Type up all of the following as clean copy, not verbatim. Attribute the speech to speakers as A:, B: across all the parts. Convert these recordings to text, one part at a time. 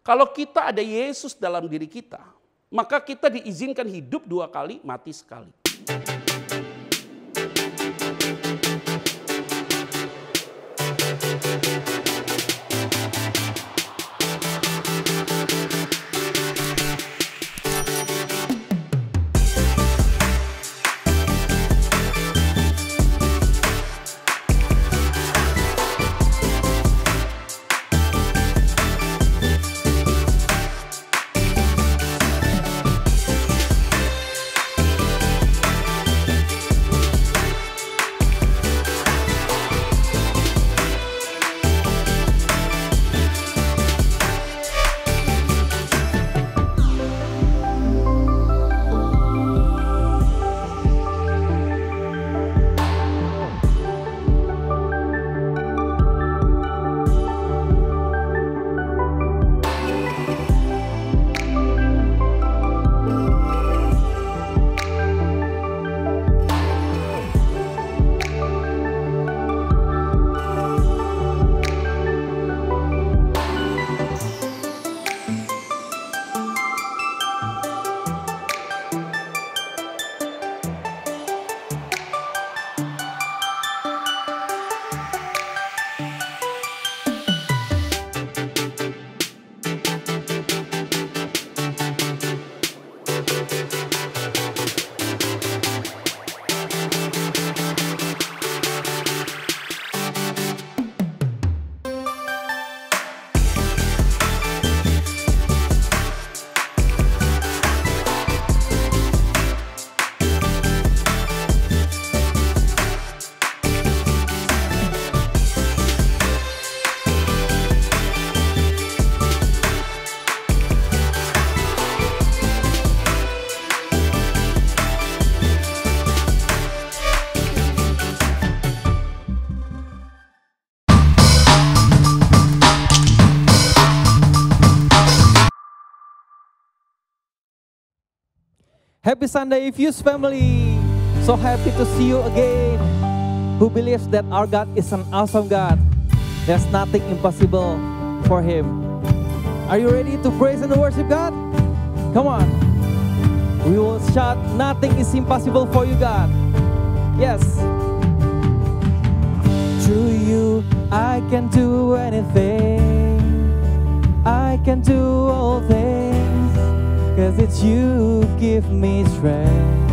A: Kalau kita ada Yesus dalam diri kita, maka kita diizinkan hidup 2 kali, mati sekali.
B: Happy Sunday, Fuse family. So happy to see you again. Who believes that our God is an awesome God? There's nothing impossible for Him. Are you ready to praise and worship God? Come on. We will shout, nothing is impossible for you, God. Yes. Through you, I can do anything. I can do all things. 'Cause it's you give me strength.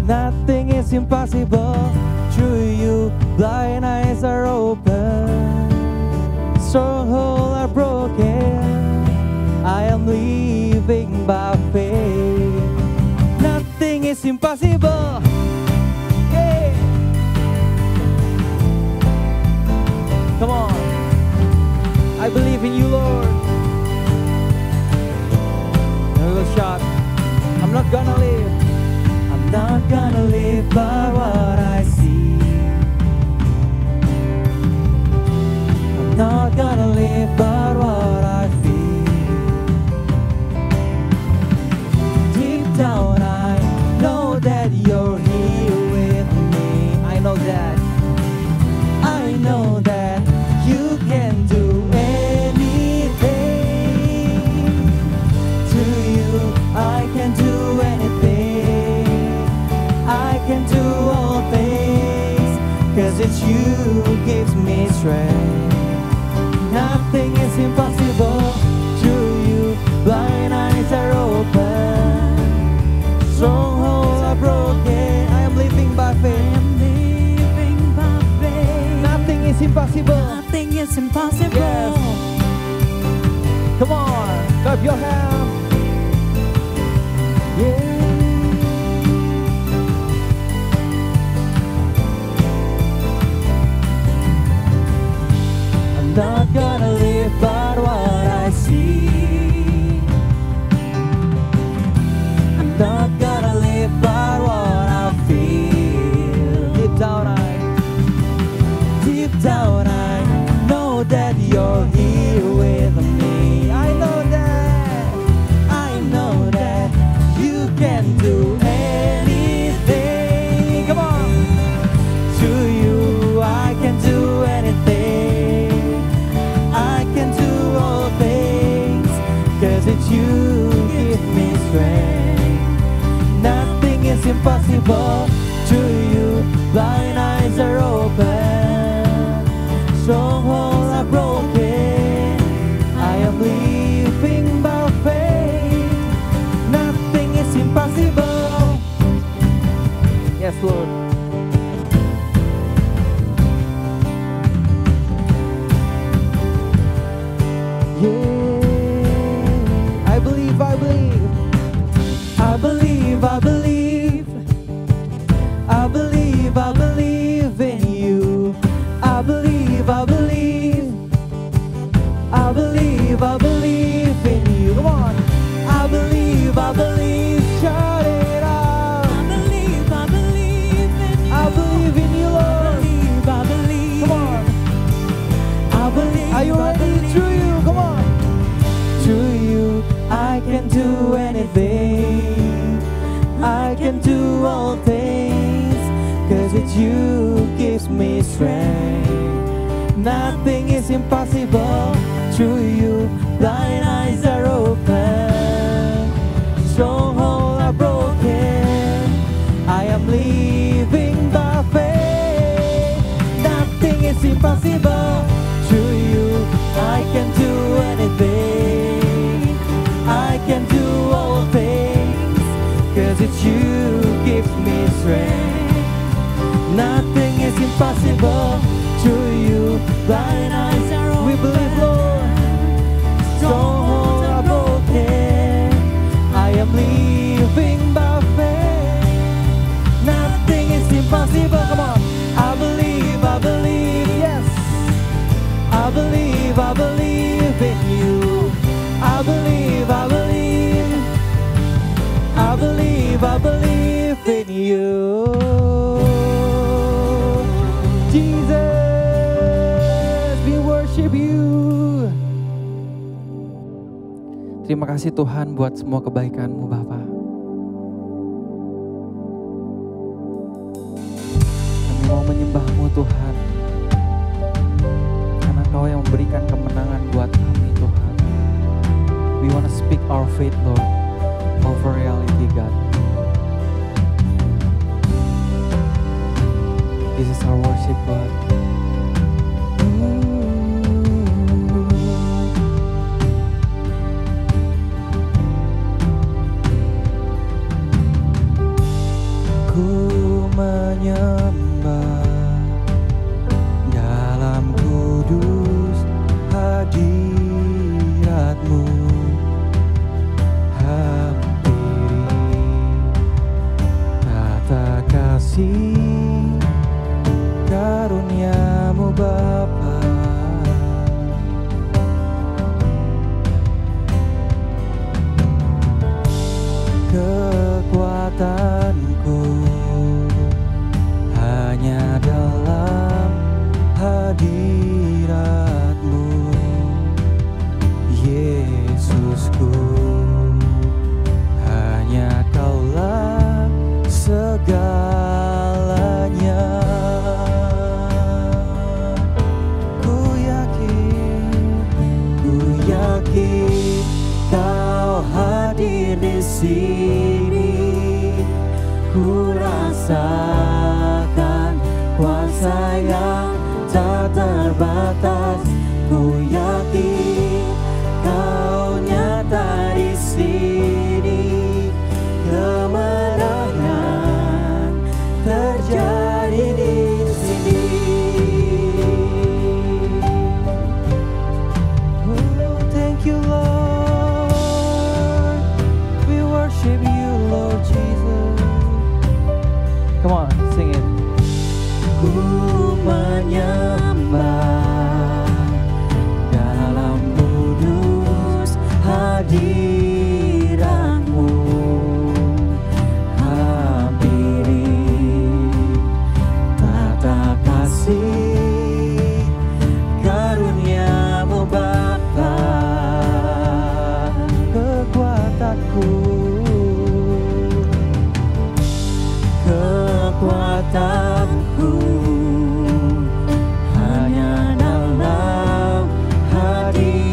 B: Nothing is impossible. Through you, blind eyes are open. Strongholds are broken. I am living by faith. Nothing is impossible. Yeah. Come on. I believe in you, Lord. Shot. I'm not gonna live. I'm not gonna live by what I see. I'm not gonna live by what I feel. Deep down I know that you're here with me. I know that. I know that you can do I can do anything. I can do all things. 'Cause it's you who gives me strength. Nothing is impossible. Through you, blind eyes are open. Strongholds are broken. I am living by faith. Nothing is impossible.
C: Nothing is impossible.
B: Yes. Come on, clap your hands. Yeah. I'm not gonna live by what I see. I'm not gonna live by what I feel. Deep down I know that you're here with me. I know that. it's you give me strength. Nothing is impossible to you. Blind eyes are open, strongholds are broken. I am living by faith. Nothing is impossible. Yes, Lord. Yeah, I believe, I believe, I believe, I believe, I believe, I believe in you. I believe, I believe, I believe, I believe in you. Come on, I believe, shout it out.
C: I believe in you.
B: I believe in you, Lord.
C: I believe.
B: Come on,
C: I believe.
B: are you ready? Through you, come on. Through you, I can do anything. I can do all things, 'cause it's you gives me strength. Nothing is impossible. Through you, blind eyes are open, strongholds are broken. I am living by faith. Nothing is impossible. Through you, I can do anything. I can do all things, 'cause it's you gives me strength. Nothing is impossible. Through you, blind eyes are open. We believe, Lord. Strongholds are broken. I am living by faith. Nothing is impossible. Come on. I believe, yes. I believe in you. I believe, I believe in you. Jesus, we worship you. Terima kasih Tuhan buat semua kebaikan-Mu Bapa. Kami mau menyembah-Mu Tuhan, karena Kau yang memberikan kemenangan buat kami Tuhan. We want to speak our faith, Lord, over reality, God. This is our worship, God. Ku menyembah dalam kudus hadirat-Mu, hampiri tata kasih karunia-Mu Bapa. Kekuatanku hanya dalam hadirat-Mu, Yesusku. Hanya Kaulah segalanya. Ku yakin Kau hadir di sini. Ku rasakan kuasa yang tak terbatas. Ku yakin Kau nyata di sini. Kemenangan terjadi di sini. Oh, thank you, Lord. We worship you, Lord Jesus. Come on, sing it. Ku menyembah dalam kudus hadirat-Mu, hampiri tata kasih karunia-Mu Bapa. Kekuatanku hanya dalam hadirat-Mu,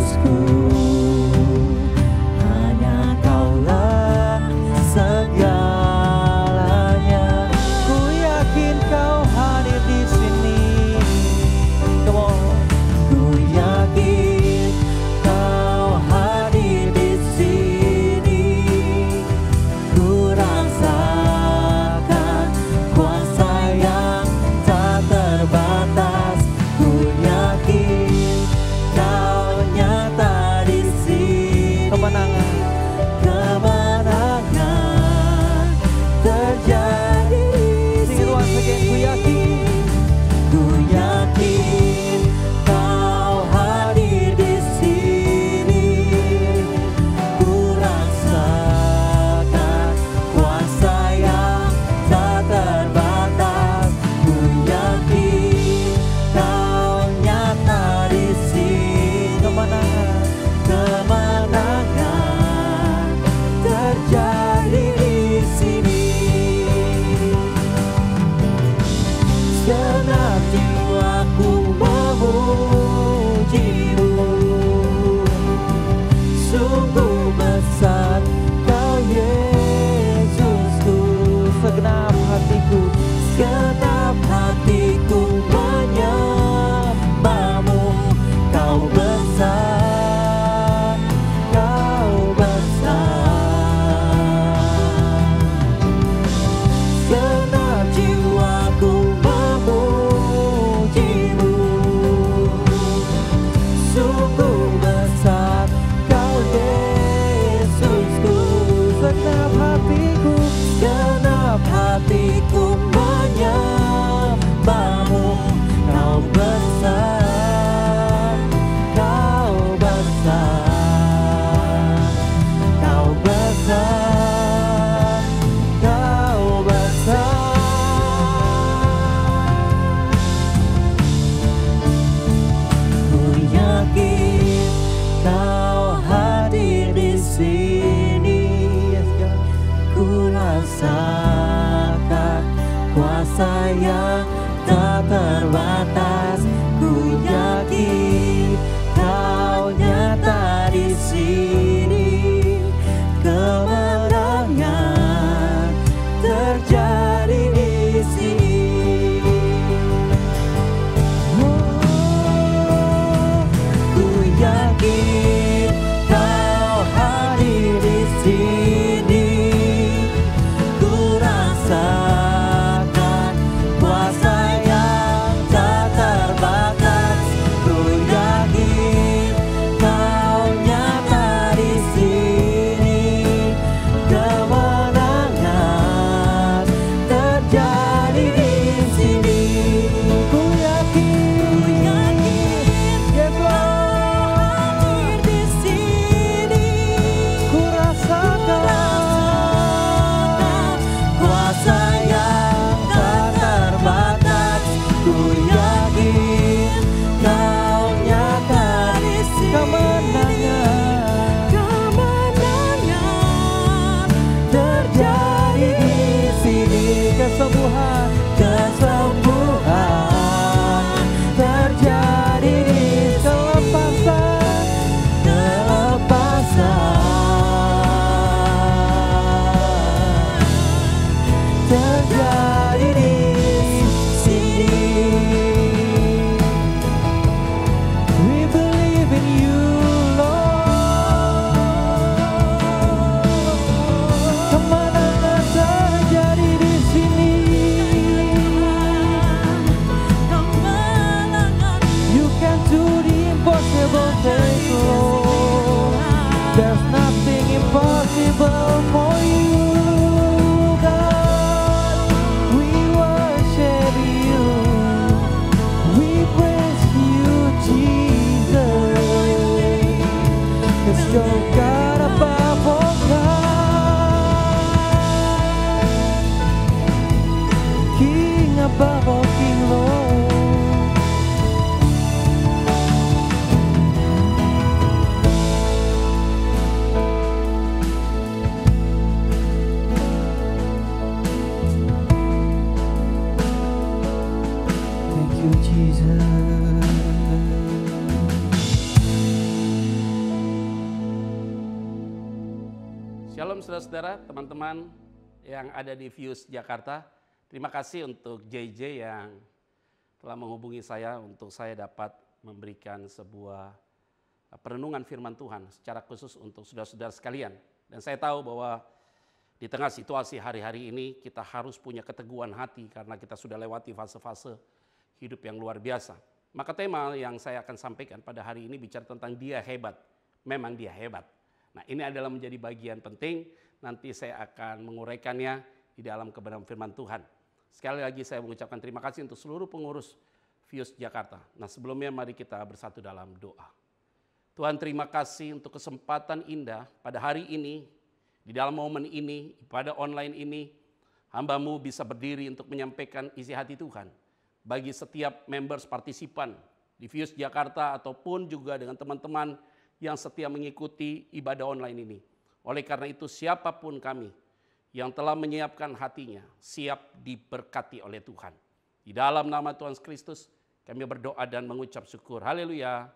B: Yesusku, hanya Kaulah segalanya. Ku yakin Kau hadir di sini. Come on. Ku yakin Kau hadir di sini. Ku rasakan kuasa yang tak terbatas. Ku yakin Kau nyata di sini. Kemenangan terjadi di sini. Ku yakin Kau hadir di sini. Ku rasakan kuasa yang tak terbatas. Ku yakin Kau nyata di sini. Kemenangan terjadi di sini. Segenap jiwaku memuji-Mu. Sungguh besar Kau Yesusku. Segenap hatiku menyembah-Mu. Kau besar, Kau besar. Segenap jiwaku memuji-Mu. Sungguh besar Kau Yesusku. Segenap hatiku menyembah-Mu. Kau besar, Kau besar. Kau besar, Kau besar. Ku yakin Kau hadir di sini. Ku rasakan kuasa yang tak terbatas. Ku yakin Kau nyata di sini. Kemenangan terjadi di sini. Ku yakin Kau hadir di sini. Ku rasakan kuasa yang tak terbatas. Ku yakin Kau nyata di sini. Kemenangan terjadi di sini. Ku yakin Yes Lord.
C: Hadir di sini.
B: Ku rasakan kuasa yang tak terbatas. Ku yakin Kau nyata di sini. Kemenangan terjadi di sini. Kesembuhan terjadi di kelepasan terjadi di sini. We believe in You, Lord. Kemenangan terjadi di sini. You can do the impossible things, Lord. There's nothing impossible for You, God. We worship You. We praise You, Jesus. 'Cause You're God above all God. King above all King, Lord.
A: Shalom saudara-saudara, teman-teman yang ada di Fuse Jakarta. Terima kasih untuk JJ yang telah menghubungi saya untuk saya dapat memberikan sebuah perenungan firman Tuhan secara khusus untuk saudara-saudara sekalian. Dan saya tahu bahwa di tengah situasi hari-hari ini kita harus punya keteguhan hati karena kita sudah lewati fase-fase hidup yang luar biasa. Maka tema yang saya akan sampaikan pada hari ini bicara tentang Dia hebat. Memang Dia hebat. Nah, ini adalah menjadi bagian penting, nanti saya akan menguraikannya di dalam kebenaran firman Tuhan. Sekali lagi saya mengucapkan terima kasih untuk seluruh pengurus Fuse Jakarta. Nah, sebelumnya mari kita bersatu dalam doa. Tuhan, terima kasih untuk kesempatan indah pada hari ini, di dalam momen ini, pada online ini, hamba-Mu bisa berdiri untuk menyampaikan isi hati Tuhan bagi setiap members partisipan di Fuse Jakarta ataupun juga dengan teman-teman yang setia mengikuti ibadah online ini. Oleh karena itu siapapun kami yang telah menyiapkan hatinya siap diberkati oleh Tuhan. Di dalam nama Tuhan Kristus kami berdoa dan mengucap syukur. Haleluya.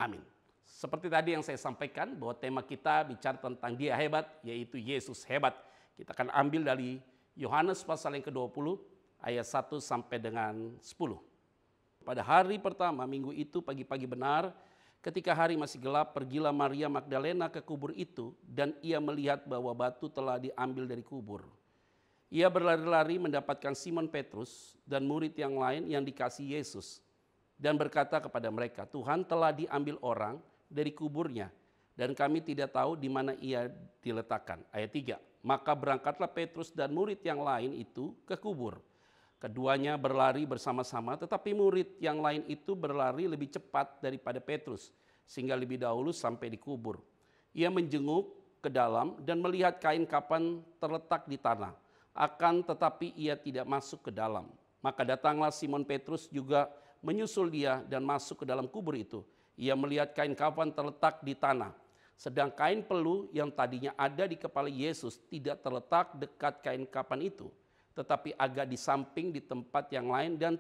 A: Amin. Seperti tadi yang saya sampaikan bahwa tema kita bicara tentang Dia hebat, yaitu Yesus hebat. Kita akan ambil dari Yohanes pasal yang ke-20 ayat 1 sampai dengan 10. Pada hari pertama minggu itu pagi-pagi benar, ketika hari masih gelap, pergilah Maria Magdalena ke kubur itu dan ia melihat bahwa batu telah diambil dari kubur. Ia berlari-lari mendapatkan Simon Petrus dan murid yang lain yang dikasihi Yesus dan berkata kepada mereka, Tuhan telah diambil orang dari kuburnya dan kami tidak tahu di mana ia diletakkan. Ayat 3, maka berangkatlah Petrus dan murid yang lain itu ke kubur. Keduanya berlari bersama-sama, tetapi murid yang lain itu berlari lebih cepat daripada Petrus, sehingga lebih dahulu sampai di kubur. Ia menjenguk ke dalam dan melihat kain kapan terletak di tanah, akan tetapi ia tidak masuk ke dalam. Maka datanglah Simon Petrus juga menyusul dia dan masuk ke dalam kubur itu. Ia melihat kain kapan terletak di tanah, sedang kain pelu yang tadinya ada di kepala Yesus tidak terletak dekat kain kapan itu, tetapi agak di samping di tempat yang lain dan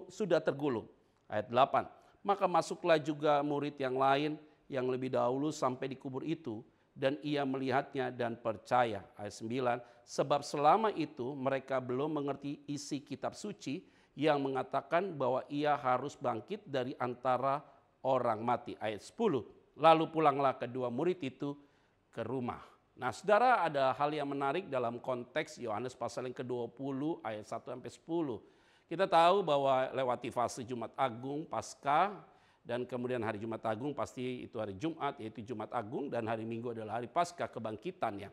A: sudah tergulung. Ayat 8, maka masuklah juga murid yang lain yang lebih dahulu sampai di kubur itu dan ia melihatnya dan percaya. Ayat 9, sebab selama itu mereka belum mengerti isi kitab suci yang mengatakan bahwa ia harus bangkit dari antara orang mati. Ayat 10, lalu pulanglah kedua murid itu ke rumah. Nah, saudara, ada hal yang menarik dalam konteks Yohanes pasal yang ke-20 ayat 1 sampai 10. Kita tahu bahwa lewati fase Jumat Agung, Paskah, dan kemudian hari Jumat Agung pasti itu hari Jumat, yaitu Jumat Agung, dan hari Minggu adalah hari Paskah, kebangkitannya.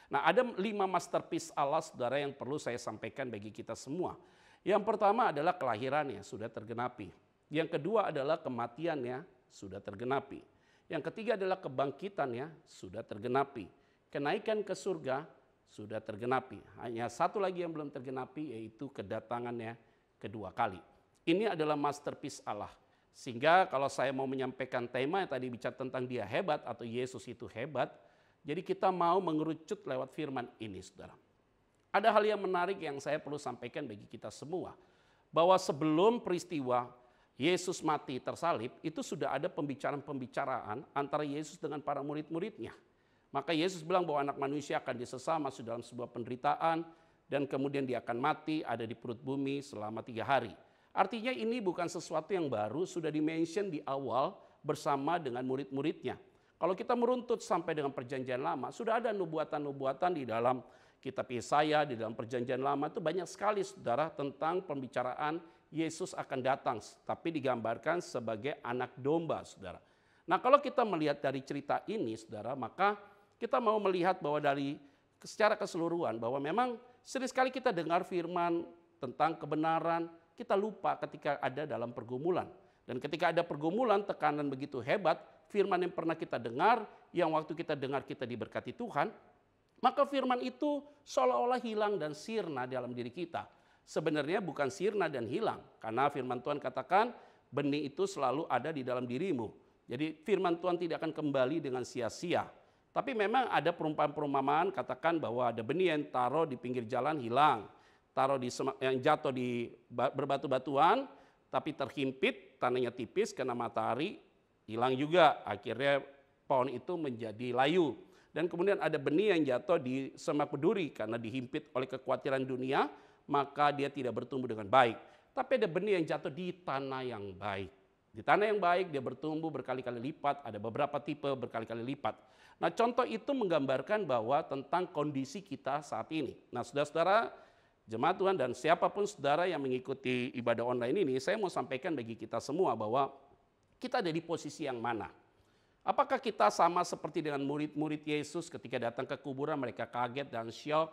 A: Nah, ada 5 masterpiece Allah, saudara, yang perlu saya sampaikan bagi kita semua. Yang pertama adalah kelahirannya, sudah tergenapi. Yang kedua adalah kematiannya, sudah tergenapi. Yang ketiga adalah kebangkitannya, sudah tergenapi. Kenaikan ke surga sudah tergenapi. Hanya satu lagi yang belum tergenapi, yaitu kedatangannya kedua kali. Ini adalah masterpiece Allah. Sehingga kalau saya mau menyampaikan tema yang tadi bicara tentang Dia hebat atau Yesus itu hebat, jadi kita mau mengerucut lewat firman ini, saudara. Ada hal yang menarik yang saya perlu sampaikan bagi kita semua. Bahwa sebelum peristiwa Yesus mati tersalib, itu sudah ada pembicaraan-pembicaraan antara Yesus dengan para murid-muridnya. Maka Yesus bilang bahwa anak manusia akan disesat, masuk dalam sebuah penderitaan, dan kemudian dia akan mati, ada di perut bumi selama 3 hari. Artinya ini bukan sesuatu yang baru, sudah di-mention di awal bersama dengan murid-muridnya. Kalau kita meruntut sampai dengan perjanjian lama, sudah ada nubuatan-nubuatan di dalam kitab Yesaya, di dalam perjanjian lama itu banyak sekali, saudara, tentang pembicaraan Yesus akan datang, tapi digambarkan sebagai anak domba, saudara. Nah, kalau kita melihat dari cerita ini, saudara, maka kita mau melihat bahwa dari secara keseluruhan bahwa memang sering sekali kita dengar firman tentang kebenaran, kita lupa ketika ada dalam pergumulan. Dan ketika ada pergumulan, tekanan begitu hebat, firman yang pernah kita dengar, yang waktu kita dengar kita diberkati Tuhan, maka firman itu seolah-olah hilang dan sirna dalam diri kita. Sebenarnya bukan sirna dan hilang, karena firman Tuhan katakan benih itu selalu ada di dalam dirimu. Jadi firman Tuhan tidak akan kembali dengan sia-sia. Tapi memang ada perumpamaan-perumpamaan katakan bahwa ada benih yang taruh di pinggir jalan hilang, yang jatuh di berbatu-batuan, tapi terhimpit, tanahnya tipis kena matahari, hilang juga. Akhirnya pohon itu menjadi layu. Dan kemudian ada benih yang jatuh di semak berduri karena dihimpit oleh kekhawatiran dunia, maka dia tidak bertumbuh dengan baik. Tapi ada benih yang jatuh di tanah yang baik. Di tanah yang baik dia bertumbuh berkali-kali lipat, ada beberapa tipe berkali-kali lipat. Nah, contoh itu menggambarkan bahwa tentang kondisi kita saat ini. Nah, saudara-saudara, jemaat Tuhan dan siapapun saudara yang mengikuti ibadah online ini, saya mau sampaikan bagi kita semua bahwa kita ada di posisi yang mana. Apakah kita sama seperti dengan murid-murid Yesus ketika datang ke kuburan, mereka kaget dan syok.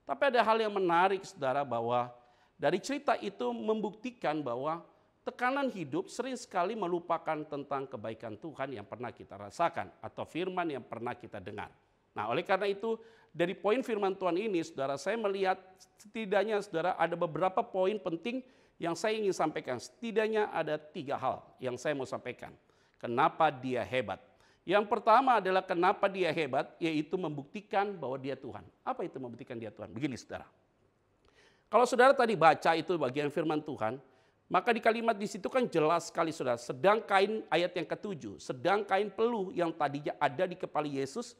A: Tapi ada hal yang menarik saudara, bahwa dari cerita itu membuktikan bahwa tekanan hidup sering sekali melupakan tentang kebaikan Tuhan yang pernah kita rasakan atau firman yang pernah kita dengar. Nah, oleh karena itu dari poin firman Tuhan ini saudara, saya melihat setidaknya saudara ada beberapa poin penting yang saya ingin sampaikan. Setidaknya ada 3 hal yang saya mau sampaikan. Kenapa dia hebat? Yang pertama adalah kenapa dia hebat, yaitu membuktikan bahwa dia Tuhan. Apa itu membuktikan dia Tuhan? Begini saudara. Kalau saudara tadi baca itu bagian firman Tuhan, maka di kalimat di situ kan jelas sekali saudara. Sedang kain, ayat yang ke-7, sedang kain peluh yang tadinya ada di kepala Yesus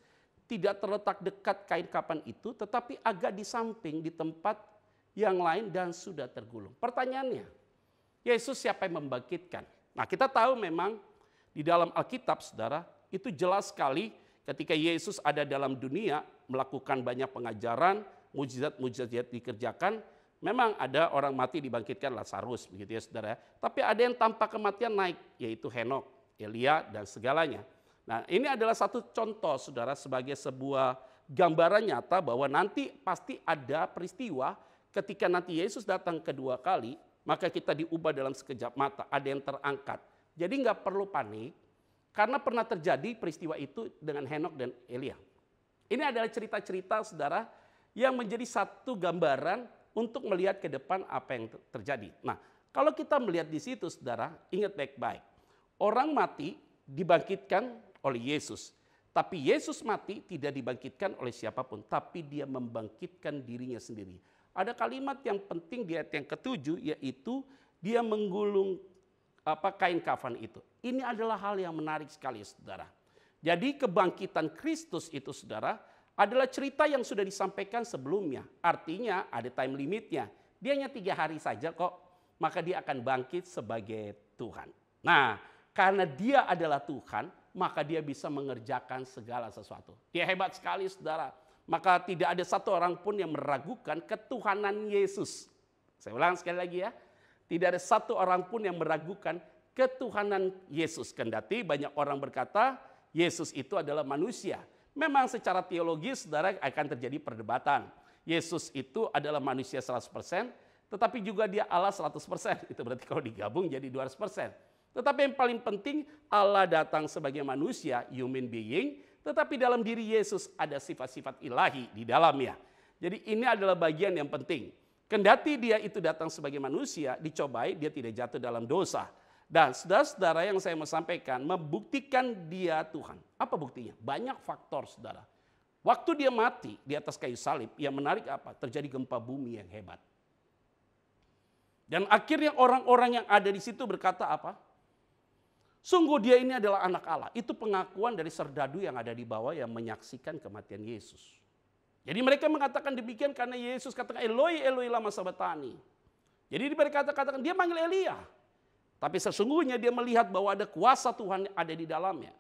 A: tidak terletak dekat kain kapan itu, tetapi agak di samping di tempat yang lain dan sudah tergulung. Pertanyaannya, Yesus siapa yang membangkitkan? Nah, kita tahu memang di dalam Alkitab saudara, itu jelas sekali ketika Yesus ada dalam dunia melakukan banyak pengajaran, mujizat-mujizat dikerjakan, memang ada orang mati dibangkitkan, Lazarus begitu ya saudara. Tapi ada yang tanpa kematian naik, yaitu Henok, Elia dan segalanya. Nah, ini adalah satu contoh saudara sebagai sebuah gambaran nyata bahwa nanti pasti ada peristiwa ketika nanti Yesus datang kedua kali, maka kita diubah dalam sekejap mata, ada yang terangkat. Jadi nggak perlu panik. Karena pernah terjadi peristiwa itu dengan Henok dan Elia. Ini adalah cerita-cerita saudara yang menjadi satu gambaran untuk melihat ke depan apa yang terjadi. Nah, kalau kita melihat di situ saudara, ingat baik-baik. Orang mati dibangkitkan oleh Yesus. Tapi Yesus mati tidak dibangkitkan oleh siapapun, tapi dia membangkitkan dirinya sendiri. Ada kalimat yang penting di ayat yang ke-7, yaitu dia menggulung kain kafan itu. Ini adalah hal yang menarik sekali saudara. Jadi kebangkitan Kristus itu saudara adalah cerita yang sudah disampaikan sebelumnya. Artinya ada time limitnya. Dia hanya 3 hari saja kok, maka dia akan bangkit sebagai Tuhan. Nah, karena dia adalah Tuhan, maka dia bisa mengerjakan segala sesuatu. Dia hebat sekali saudara. Maka tidak ada satu orang pun yang meragukan ketuhanan Yesus. Saya ulang sekali lagi ya. Tidak ada satu orang pun yang meragukan ketuhanan Yesus. Kendati banyak orang berkata Yesus itu adalah manusia. Memang secara teologis saudara akan terjadi perdebatan. Yesus itu adalah manusia 100%, tetapi juga dia Allah 100%. Itu berarti kalau digabung jadi 200%. Tetapi yang paling penting Allah datang sebagai manusia, human being, tetapi dalam diri Yesus ada sifat-sifat ilahi di dalamnya. Jadi ini adalah bagian yang penting. Kendati dia itu datang sebagai manusia, dicobai, dia tidak jatuh dalam dosa. Dan saudara-saudara yang saya mau sampaikan, membuktikan dia Tuhan. Apa buktinya? Banyak faktor saudara. Waktu dia mati di atas kayu salib, yang menarik apa? Terjadi gempa bumi yang hebat. Dan akhirnya orang-orang yang ada di situ berkata apa? Sungguh dia ini adalah anak Allah. Itu pengakuan dari serdadu yang ada di bawah yang menyaksikan kematian Yesus. Jadi mereka mengatakan demikian karena Yesus katakan Eloi, Eloi lama sabatani. Jadi mereka katakan dia manggil Elia. Tapi sesungguhnya dia melihat bahwa ada kuasa Tuhan ada di dalamnya.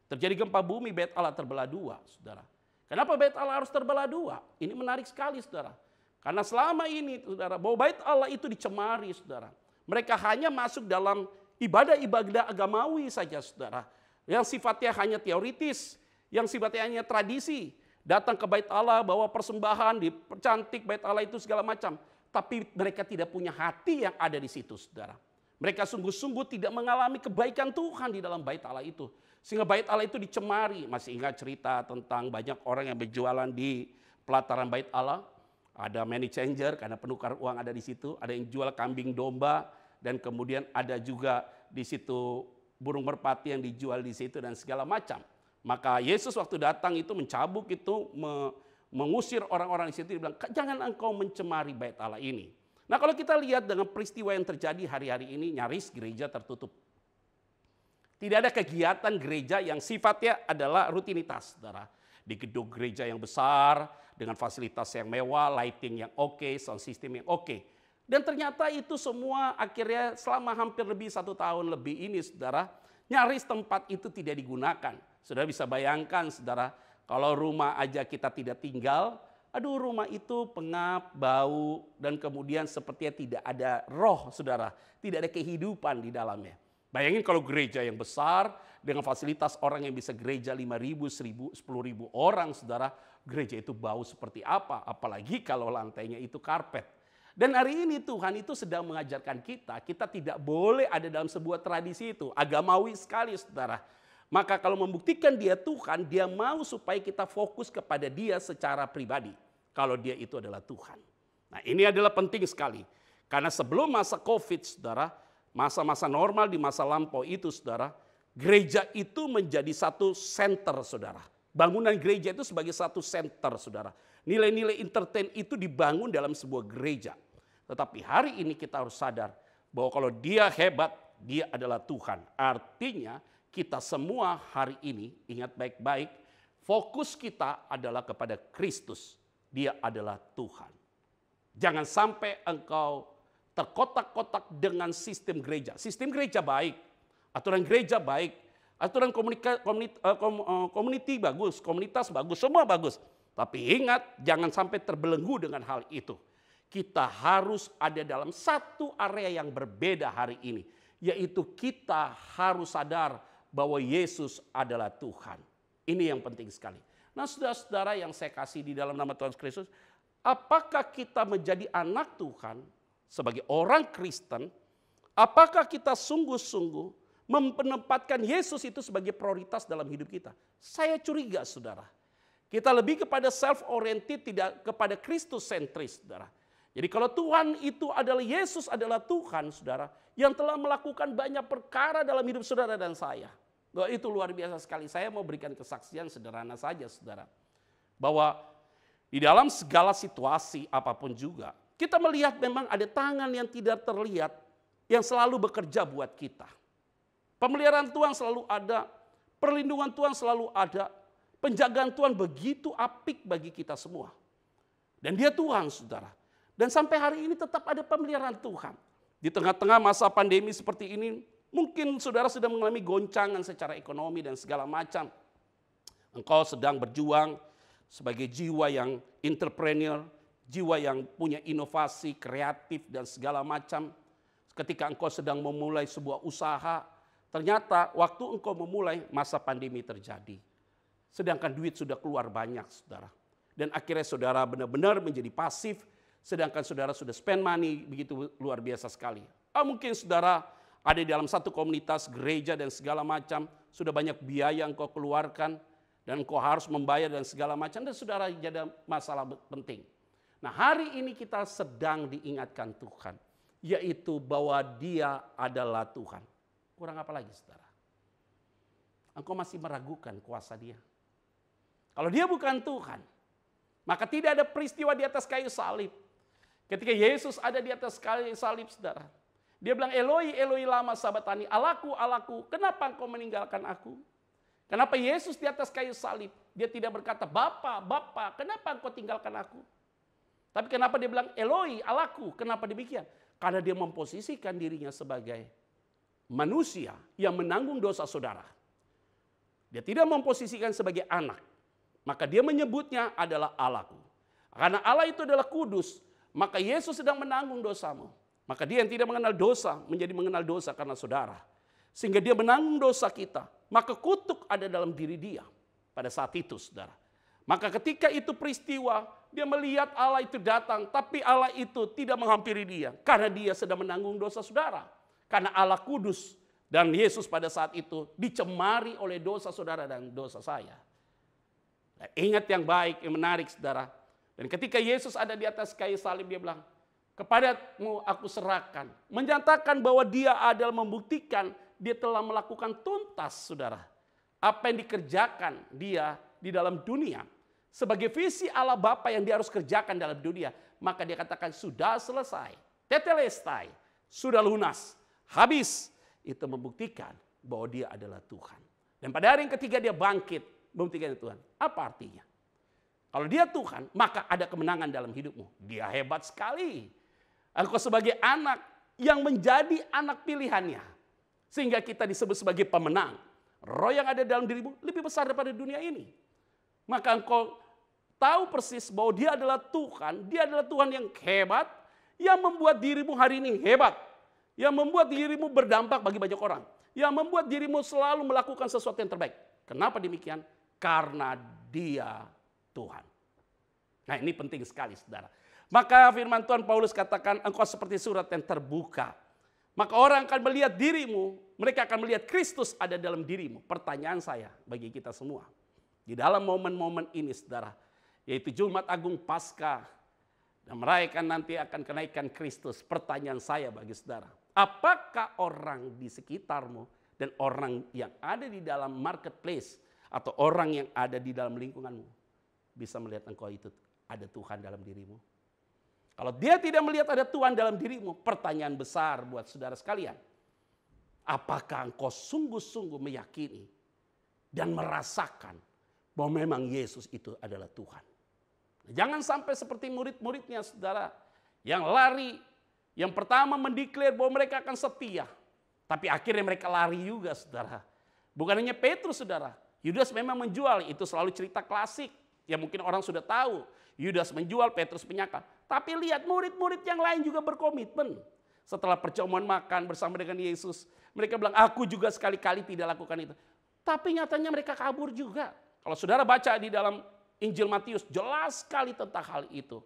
A: Terjadi gempa bumi, bait Allah terbelah 2, saudara. Kenapa bait Allah harus terbelah 2? Ini menarik sekali, saudara. Karena selama ini, saudara, bahwa bait Allah itu dicemari, saudara. Mereka hanya masuk dalam ibadah-ibadah agamawi saja, saudara. Yang sifatnya hanya teoritis, yang sifatnya hanya tradisi. Datang ke bait Allah, bawa persembahan, dipercantik bait Allah itu segala macam. Tapi mereka tidak punya hati yang ada di situ, saudara. Mereka sungguh-sungguh tidak mengalami kebaikan Tuhan di dalam bait Allah itu. Sehingga bait Allah itu dicemari. Masih ingat cerita tentang banyak orang yang berjualan di pelataran bait Allah. Ada money changer karena penukar uang ada di situ. Ada yang jual kambing domba. Dan kemudian ada juga di situ burung merpati yang dijual di situ dan segala macam. Maka Yesus waktu datang itu mencabuk itu, mengusir orang-orang di situ. Dia bilang, jangan engkau mencemari bait Allah ini. Nah kalau kita lihat dengan peristiwa yang terjadi hari-hari ini, nyaris gereja tertutup. Tidak ada kegiatan gereja yang sifatnya adalah rutinitas, saudara. di gedung gereja yang besar, dengan fasilitas yang mewah, lighting yang oke, sound system yang oke. Dan ternyata itu semua akhirnya selama hampir lebih 1 tahun lebih ini saudara, nyaris tempat itu tidak digunakan. Saudara bisa bayangkan saudara, kalau rumah aja kita tidak tinggal, aduh rumah itu pengap, bau, dan kemudian sepertinya tidak ada roh saudara, tidak ada kehidupan di dalamnya. Bayangin kalau gereja yang besar dengan fasilitas orang yang bisa gereja 5.000, 1.000, 10.000 orang saudara, gereja itu bau seperti apa, apalagi kalau lantainya itu karpet. Dan hari ini Tuhan itu sedang mengajarkan kita tidak boleh ada dalam sebuah tradisi itu, agamawi sekali saudara. Maka kalau membuktikan dia Tuhan, dia mau supaya kita fokus kepada dia secara pribadi. Kalau dia itu adalah Tuhan. Nah ini adalah penting sekali. Karena sebelum masa COVID saudara, masa-masa normal di masa lampau itu saudara, gereja itu menjadi satu center saudara. Bangunan gereja itu sebagai satu center saudara. Nilai-nilai entertain itu dibangun dalam sebuah gereja. Tetapi hari ini kita harus sadar bahwa kalau dia hebat, dia adalah Tuhan. Artinya kita semua hari ini, ingat baik-baik, fokus kita adalah kepada Kristus. Dia adalah Tuhan. Jangan sampai engkau terkotak-kotak dengan sistem gereja. Sistem gereja baik, aturan gereja baik, aturan community bagus, komunitas bagus, semua bagus. Tapi ingat, jangan sampai terbelenggu dengan hal itu. Kita harus ada dalam satu area yang berbeda hari ini. Yaitu kita harus sadar bahwa Yesus adalah Tuhan. Ini yang penting sekali. Nah saudara-saudara yang saya kasih di dalam nama Tuhan Kristus, apakah kita menjadi anak Tuhan sebagai orang Kristen? Apakah kita sungguh-sungguh menempatkan Yesus itu sebagai prioritas dalam hidup kita? Saya curiga saudara. Kita lebih kepada self-oriented, tidak kepada Kristus-sentris saudara. Jadi kalau Tuhan itu adalah Yesus adalah Tuhan saudara, yang telah melakukan banyak perkara dalam hidup saudara dan saya. Bahwa itu luar biasa sekali. Saya mau berikan kesaksian sederhana saja saudara. Bahwa di dalam segala situasi apapun juga, kita melihat memang ada tangan yang tidak terlihat yang selalu bekerja buat kita. Pemeliharaan Tuhan selalu ada, perlindungan Tuhan selalu ada, penjagaan Tuhan begitu apik bagi kita semua. Dan dia Tuhan saudara. Dan sampai hari ini tetap ada pemeliharaan Tuhan. Di tengah-tengah masa pandemi seperti ini, mungkin saudara sedang mengalami goncangan secara ekonomi dan segala macam. Engkau sedang berjuang sebagai jiwa yang entrepreneur, jiwa yang punya inovasi, kreatif dan segala macam. Ketika engkau sedang memulai sebuah usaha, ternyata waktu engkau memulai masa pandemi terjadi. Sedangkan duit sudah keluar banyak saudara. Dan akhirnya saudara benar-benar menjadi pasif, sedangkan saudara sudah spend money begitu luar biasa sekali. Mungkin saudara ada di dalam satu komunitas gereja dan segala macam, sudah banyak biaya engkau keluarkan, dan engkau harus membayar dan segala macam, dan saudara jadi masalah penting. Nah hari ini kita sedang diingatkan Tuhan, yaitu bahwa dia adalah Tuhan. Kurang apa lagi saudara? Engkau masih meragukan kuasa dia. Kalau dia bukan Tuhan, maka tidak ada peristiwa di atas kayu salib. Ketika Yesus ada di atas kayu salib saudara, dia bilang, Eloi, Eloi lama sabatani, Allahku, Allahku, kenapa engkau meninggalkan aku? Kenapa Yesus di atas kayu salib, dia tidak berkata, Bapa, Bapa, kenapa engkau tinggalkan aku? Tapi kenapa dia bilang, Eloi, Allahku, kenapa demikian? Karena dia memposisikan dirinya sebagai manusia yang menanggung dosa saudara. Dia tidak memposisikan sebagai anak, maka dia menyebutnya adalah Allahku. Karena Allah itu adalah kudus, maka Yesus sedang menanggung dosamu. Maka dia yang tidak mengenal dosa menjadi mengenal dosa karena saudara. Sehingga dia menanggung dosa kita. Maka kutuk ada dalam diri dia pada saat itu saudara. Maka ketika itu peristiwa, dia melihat Allah itu datang. Tapi Allah itu tidak menghampiri dia. Karena dia sedang menanggung dosa saudara. Karena Allah kudus. Dan Yesus pada saat itu dicemari oleh dosa saudara dan dosa saya. Nah, ingat yang baik, yang menarik saudara. Dan ketika Yesus ada di atas kayu salib, dia bilang, kepadamu aku serahkan. Menyatakan bahwa dia adalah membuktikan dia telah melakukan tuntas, saudara. Apa yang dikerjakan dia di dalam dunia. Sebagai visi Allah Bapa yang dia harus kerjakan dalam dunia. Maka dia katakan sudah selesai. Tetelestai. Sudah lunas. Habis. Itu membuktikan bahwa dia adalah Tuhan. Dan pada hari yang ketiga dia bangkit. membuktikan Tuhan. Apa artinya? Kalau dia Tuhan, maka ada kemenangan dalam hidupmu. Dia hebat sekali. Engkau sebagai anak yang menjadi anak pilihannya. Sehingga kita disebut sebagai pemenang. Roh yang ada dalam dirimu lebih besar daripada dunia ini. Maka engkau tahu persis bahwa dia adalah Tuhan. Dia adalah Tuhan yang hebat. Yang membuat dirimu hari ini hebat. Yang membuat dirimu berdampak bagi banyak orang. Yang membuat dirimu selalu melakukan sesuatu yang terbaik. Kenapa demikian? Karena dia Tuhan. Nah, ini penting sekali, saudara. Maka firman Tuhan Paulus katakan, engkau seperti surat yang terbuka. Maka orang akan melihat dirimu, mereka akan melihat Kristus ada dalam dirimu. Pertanyaan saya bagi kita semua. Di dalam momen-momen ini, saudara, yaitu Jumat Agung Paskah, dan merayakan nanti akan kenaikan Kristus. Pertanyaan saya bagi saudara, apakah orang di sekitarmu dan orang yang ada di dalam marketplace atau orang yang ada di dalam lingkunganmu bisa melihat engkau itu ada Tuhan dalam dirimu? Kalau dia tidak melihat ada Tuhan dalam dirimu, pertanyaan besar buat saudara sekalian. Apakah engkau sungguh-sungguh meyakini dan merasakan bahwa memang Yesus itu adalah Tuhan? Jangan sampai seperti murid-muridnya, saudara, yang lari, yang pertama mendeklar bahwa mereka akan setia. Tapi akhirnya mereka lari juga, saudara. Bukan hanya Petrus, saudara. Yudas memang menjual, itu selalu cerita klasik. Ya mungkin orang sudah tahu, Yudas menjual, Petrus menyangkal. Tapi lihat murid-murid yang lain juga berkomitmen. Setelah perjamuan makan bersama dengan Yesus, mereka bilang, aku juga sekali-kali tidak lakukan itu. Tapi nyatanya mereka kabur juga. Kalau saudara baca di dalam Injil Matius, jelas sekali tentang hal itu.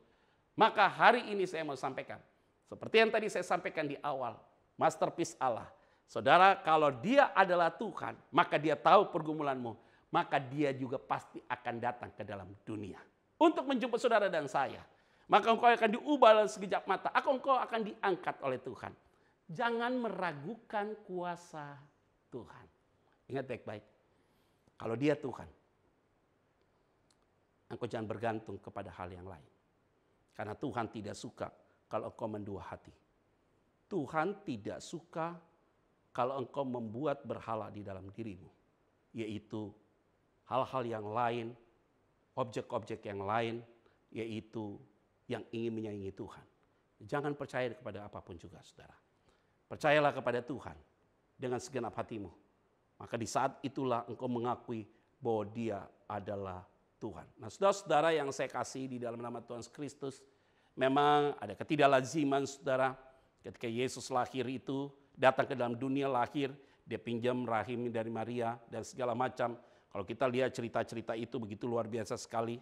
A: Maka hari ini saya mau sampaikan, seperti yang tadi saya sampaikan di awal, masterpiece Allah. Saudara, kalau dia adalah Tuhan, maka dia tahu pergumulanmu. Maka dia juga pasti akan datang ke dalam dunia untuk menjemput saudara dan saya. Maka engkau akan diubah dalam sekejap mata. Engkau akan diangkat oleh Tuhan. Jangan meragukan kuasa Tuhan. Ingat baik-baik. Kalau dia Tuhan, engkau jangan bergantung kepada hal yang lain. Karena Tuhan tidak suka kalau engkau mendua hati. Tuhan tidak suka kalau engkau membuat berhala di dalam dirimu. Yaitu hal-hal yang lain, objek-objek yang lain, yaitu yang ingin menyaingi Tuhan. Jangan percaya kepada apapun juga, saudara. Percayalah kepada Tuhan dengan segenap hatimu. Maka di saat itulah engkau mengakui bahwa dia adalah Tuhan. Nah, saudara-saudara yang saya kasih di dalam nama Tuhan Kristus, memang ada ketidaklaziman, saudara. Ketika Yesus lahir itu, datang ke dalam dunia lahir, dia pinjam rahim dari Maria dan segala macam. Kalau kita lihat cerita-cerita itu begitu luar biasa sekali.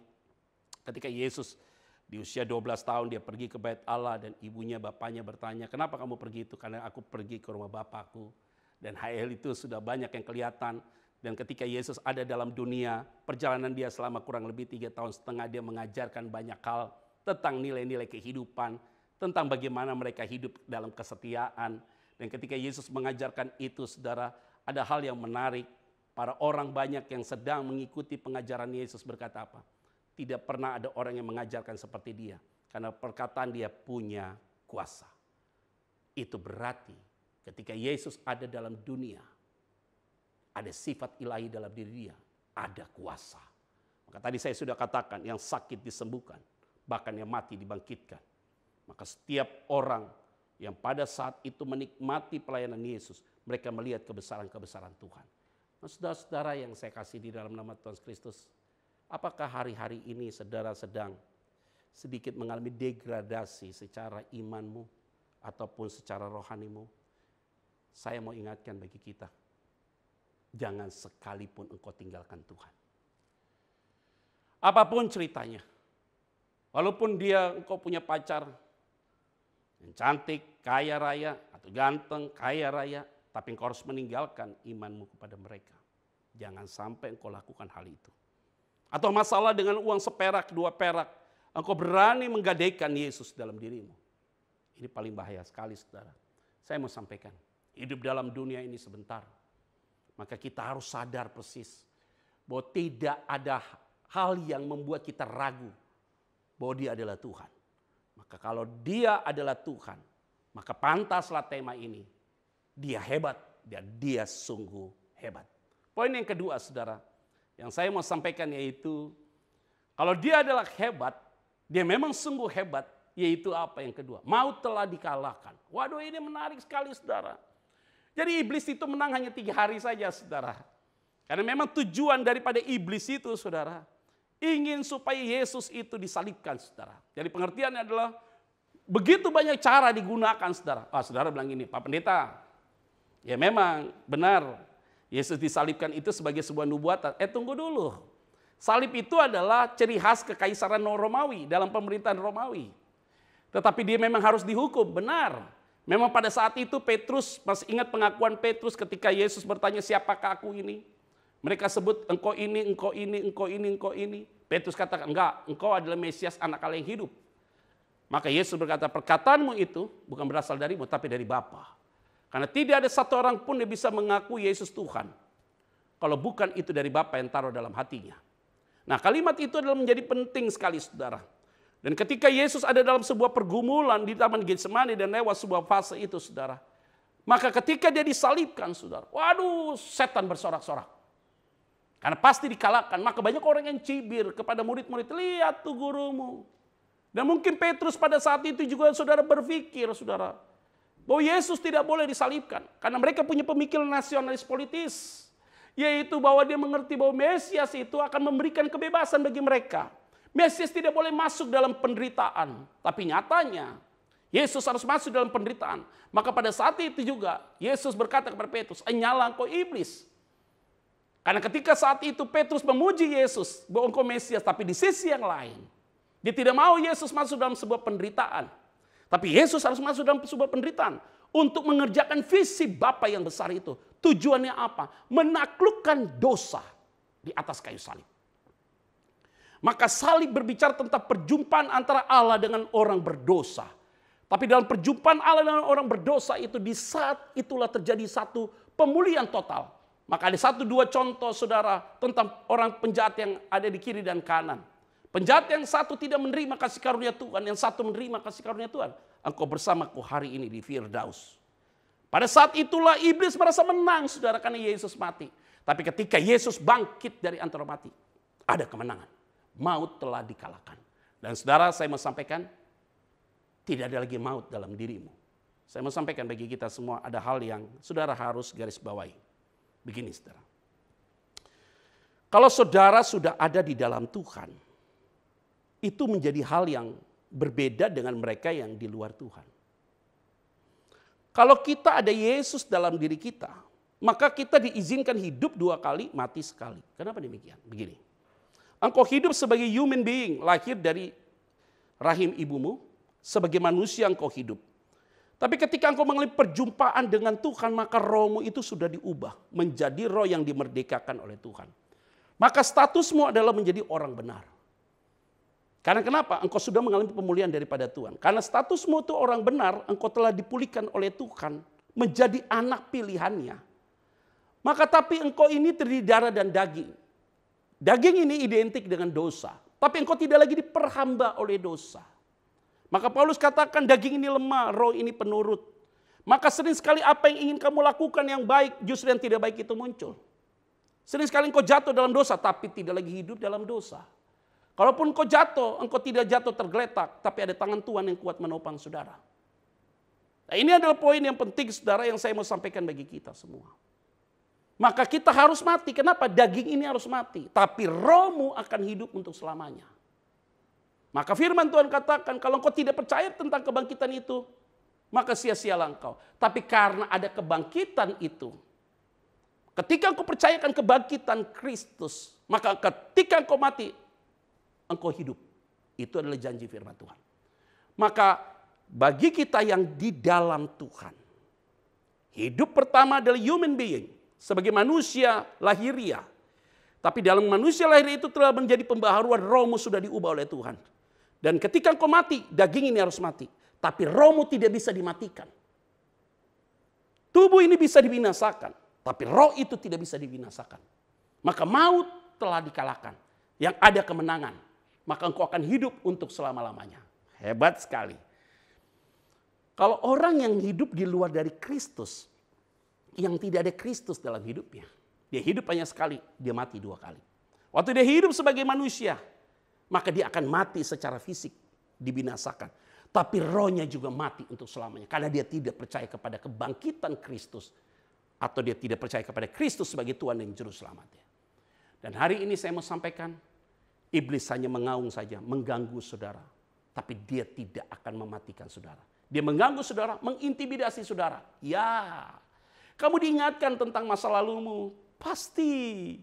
A: Ketika Yesus di usia 12 tahun dia pergi ke bait Allah dan ibunya bapaknya bertanya, kenapa kamu pergi itu? Karena aku pergi ke rumah bapakku. Dan hal itu sudah banyak yang kelihatan. Dan ketika Yesus ada dalam dunia, perjalanan dia selama kurang lebih 3,5 tahun dia mengajarkan banyak hal tentang nilai-nilai kehidupan, tentang bagaimana mereka hidup dalam kesetiaan. Dan ketika Yesus mengajarkan itu, saudara, ada hal yang menarik. Para orang banyak yang sedang mengikuti pengajaran Yesus berkata apa? Tidak pernah ada orang yang mengajarkan seperti dia. Karena perkataan dia punya kuasa. Itu berarti ketika Yesus ada dalam dunia, ada sifat ilahi dalam diri dia, ada kuasa. Maka tadi saya sudah katakan, yang sakit disembuhkan, bahkan yang mati dibangkitkan. Maka setiap orang yang pada saat itu menikmati pelayanan Yesus, mereka melihat kebesaran-kebesaran Tuhan. Nah, saudara-saudara yang saya kasih di dalam nama Tuhan Kristus, apakah hari-hari ini saudara sedang sedikit mengalami degradasi secara imanmu ataupun secara rohanimu? Saya mau ingatkan bagi kita, jangan sekalipun engkau tinggalkan Tuhan. Apapun ceritanya, walaupun engkau punya pacar yang cantik, kaya raya, atau ganteng, kaya raya, tapi engkau harus meninggalkan imanmu kepada mereka. Jangan sampai engkau lakukan hal itu. Atau masalah dengan uang seperak, 2 perak, engkau berani menggadaikan Yesus dalam dirimu. Ini paling bahaya sekali, saudara. Saya mau sampaikan, hidup dalam dunia ini sebentar. Maka kita harus sadar persis bahwa tidak ada hal yang membuat kita ragu bahwa dia adalah Tuhan. Maka kalau dia adalah Tuhan, maka pantaslah tema ini. Dia hebat dan dia sungguh hebat. Poin yang kedua, saudara, Yang saya mau sampaikan yaitu, kalau dia adalah hebat, dia memang sungguh hebat, yaitu apa yang kedua? Maut telah dikalahkan. Waduh, ini menarik sekali, saudara. Jadi iblis itu menang hanya 3 hari saja, saudara. Karena memang tujuan daripada iblis itu, saudara, ingin supaya Yesus itu disalibkan, saudara. Jadi pengertiannya adalah, begitu banyak cara digunakan, saudara. Saudara bilang gini, Pak Pendeta, ya memang benar, Yesus disalibkan itu sebagai sebuah nubuatan. Tunggu dulu. Salib itu adalah ciri khas kekaisaran Romawi dalam pemerintahan Romawi. Tetapi dia memang harus dihukum, benar. Memang pada saat itu Petrus, masih ingat pengakuan Petrus ketika Yesus bertanya, siapakah aku ini? Mereka sebut engkau ini, engkau ini, engkau ini, engkau ini. Petrus katakan, enggak, engkau adalah Mesias, anak Allah yang hidup. Maka Yesus berkata, perkataanmu itu bukan berasal darimu, tapi dari Bapa. Karena tidak ada satu orang pun yang bisa mengaku Yesus Tuhan, kalau bukan itu dari Bapa yang taruh dalam hatinya. Nah, kalimat itu adalah menjadi penting sekali, saudara. Dan ketika Yesus ada dalam sebuah pergumulan di Taman Getsemani dan lewat sebuah fase itu, saudara. Maka ketika dia disalibkan, saudara, waduh, setan bersorak-sorak. Karena pasti dikalahkan. Maka banyak orang yang cibir kepada murid-murid, lihat tuh gurumu. Dan mungkin Petrus pada saat itu juga, saudara, berpikir, saudara, bahwa Yesus tidak boleh disalibkan. Karena mereka punya pemikiran nasionalis politis. Yaitu bahwa dia mengerti bahwa Mesias itu akan memberikan kebebasan bagi mereka. Mesias tidak boleh masuk dalam penderitaan. Tapi nyatanya Yesus harus masuk dalam penderitaan. Maka pada saat itu juga Yesus berkata kepada Petrus, nyala engkau iblis. Karena ketika saat itu Petrus memuji Yesus bahwa engkau Mesias. Tapi di sisi yang lain dia tidak mau Yesus masuk dalam sebuah penderitaan. Tapi Yesus harus masuk dalam sebuah penderitaan. Untuk mengerjakan visi Bapa yang besar itu. Tujuannya apa? Menaklukkan dosa di atas kayu salib. Maka salib berbicara tentang perjumpaan antara Allah dengan orang berdosa. Tapi dalam perjumpaan Allah dengan orang berdosa itu, di saat itulah terjadi satu pemulihan total. Maka ada 1-2 contoh, saudara, tentang orang penjahat yang ada di kiri dan kanan. Penjahat yang satu tidak menerima kasih karunia Tuhan, yang satu menerima kasih karunia Tuhan. Engkau bersamaku hari ini di Firdaus. Pada saat itulah iblis merasa menang, saudara, karena Yesus mati. Tapi ketika Yesus bangkit dari antara mati, ada kemenangan. Maut telah dikalahkan. Dan saudara, saya mau sampaikan, tidak ada lagi maut dalam dirimu. Saya mau sampaikan bagi kita semua, ada hal yang saudara harus garis bawahi. Begini, saudara. Kalau saudara sudah ada di dalam Tuhan, itu menjadi hal yang berbeda dengan mereka yang di luar Tuhan. Kalau kita ada Yesus dalam diri kita, maka kita diizinkan hidup 2 kali, mati sekali. Kenapa demikian? Begini. Engkau hidup sebagai human being, lahir dari rahim ibumu, sebagai manusia engkau hidup. Tapi ketika engkau mengalami perjumpaan dengan Tuhan, maka rohmu itu sudah diubah menjadi roh yang dimerdekakan oleh Tuhan. Maka statusmu adalah menjadi orang benar. Karena kenapa? Engkau sudah mengalami pemulihan daripada Tuhan. Karena statusmu itu orang benar, engkau telah dipulihkan oleh Tuhan, menjadi anak pilihannya. Maka tapi engkau ini terdiri darah dan daging. Daging ini identik dengan dosa. Tapi engkau tidak lagi diperhamba oleh dosa. Maka Paulus katakan daging ini lemah, roh ini penurut. Maka sering sekali apa yang ingin kamu lakukan yang baik, justru yang tidak baik itu muncul. Sering sekali engkau jatuh dalam dosa, tapi tidak lagi hidup dalam dosa. Kalaupun engkau jatuh, engkau tidak jatuh tergeletak, tapi ada tangan Tuhan yang kuat menopang saudara. Nah, ini adalah poin yang penting, saudara, yang saya mau sampaikan bagi kita semua. Maka kita harus mati. Kenapa? Daging ini harus mati. Tapi rohmu akan hidup untuk selamanya. Maka firman Tuhan katakan, kalau engkau tidak percaya tentang kebangkitan itu, maka sia-sialah engkau. Tapi karena ada kebangkitan itu, ketika engkau percayakan kebangkitan Kristus, maka ketika engkau mati, engkau hidup. Itu adalah janji firman Tuhan. Maka bagi kita yang di dalam Tuhan, hidup pertama adalah human being, sebagai manusia lahiriah. Tapi dalam manusia lahiriah itu telah menjadi pembaharuan, rohmu sudah diubah oleh Tuhan. Dan ketika engkau mati, daging ini harus mati. Tapi rohmu tidak bisa dimatikan. Tubuh ini bisa dibinasakan, tapi roh itu tidak bisa dibinasakan. Maka maut telah dikalahkan. Yang ada kemenangan. Maka engkau akan hidup untuk selama-lamanya. Hebat sekali. Kalau orang yang hidup di luar dari Kristus, yang tidak ada Kristus dalam hidupnya, dia hidup hanya sekali, dia mati 2 kali. Waktu dia hidup sebagai manusia, maka dia akan mati secara fisik, dibinasakan. Tapi rohnya juga mati untuk selamanya. Karena dia tidak percaya kepada kebangkitan Kristus. Atau dia tidak percaya kepada Kristus sebagai Tuhan dan Juru Selamatnya. Dan hari ini saya mau sampaikan, iblis hanya mengaung saja, mengganggu saudara. Tapi dia tidak akan mematikan saudara. Dia mengganggu saudara, mengintimidasi saudara. Ya, kamu diingatkan tentang masa lalumu, pasti.